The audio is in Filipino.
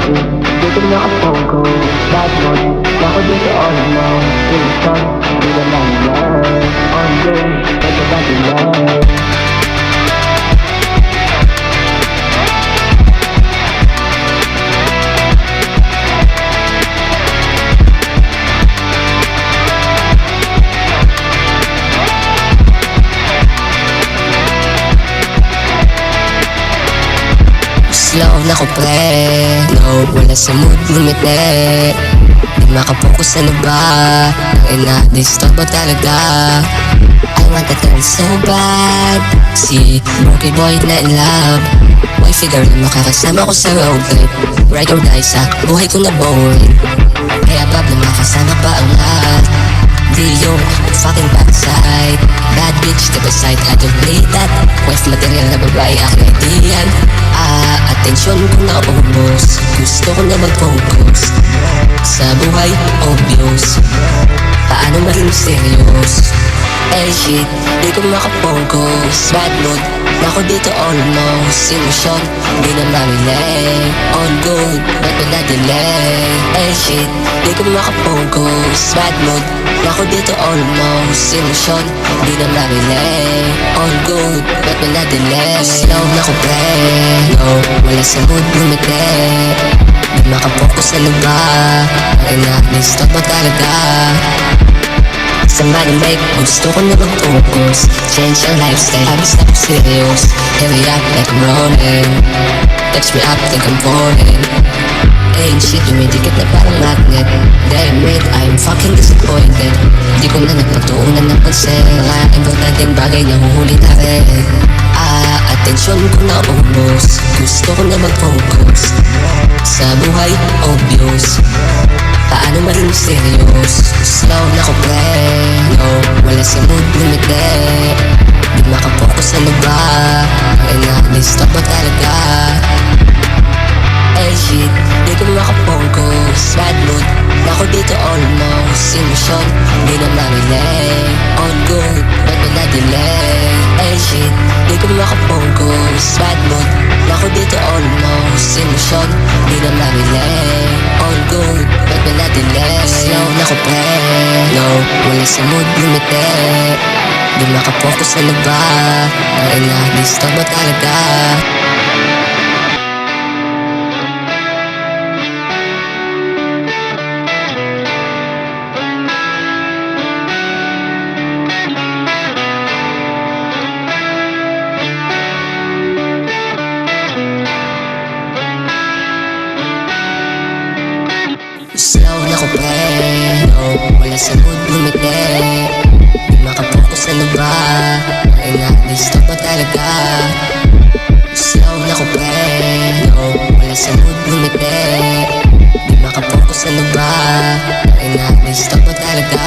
Dito naka-focus, bad mood. Ako dito almost, illusion. Di na lang yan, on go, ito ba dilan? Slow na ko pre, no, wala sa mood lumite. Di makapokus ano ba, ang ina-disturb ba talaga? I want that girl so bad, si Brookie boy na in love. Boy figure na makakasama ko sa road trip, ride or die sa buhay ko na boring. Kaya bab na makasama pa ang lahat, di yung fucking backside. Bad bitch, the beside, I don't play that. Wife material na babae, aking ideal. Atensyon ko na ubos, gusto ko na mag-focus sa buhay, obvious. Paano maging serious? Eh shit, di ko makapokus. Bad mood, ako dito almost. Illusion, di na mamili. All good, ba't wala delay? Eh shit, di ko makapokus. Bad mood, ako dito almost. Illusion, di na mamili. All good, ba't wala delay? Slow na ko pre, no, wala sa mood lumite. Di makapokus sa luba, ang ina-disturb mo talaga. Somebody make, gusto ko na mag-focus. Change your lifestyle, habis na po serious. Here we up like I'm rolling. Touch me up, think I'm falling. Ain't shit, dumidikit na parang magnet. Damn it, I'm fucking disappointed. Di ko na nagpatuunan ng pansin. Mga importanteng bagay na huhuli na rin. Atensyon ko na ubos, gusto ko na mag-focus sa buhay, obvious. Paano maging serious? Slow na ko pre, no, wala sa mood lumite. Di makapokus sa luba, ang ina-disturb mo talaga. Eh shit, di ko makapokus. Bad mood, ako dito almost. Illusion, di na mamili. All good, ba't wala delay? Eh shit, di ko makapokus. Bad mood, ako dito almost. Illusion, di na mamili. All good, ba't wala delay? Slow na ko pre, no, wala sa mood lumite. Di makapokus sa luba, ang ina-disturb mo talaga. Slow na ko pre, no, wala sa mood lumite. Di makapokus sa luba, ang ina-disturb mo talaga. Slow na ko pre, no, wala sa mood lumite. Di makapokus sa luba, ang ina-disturb mo talaga.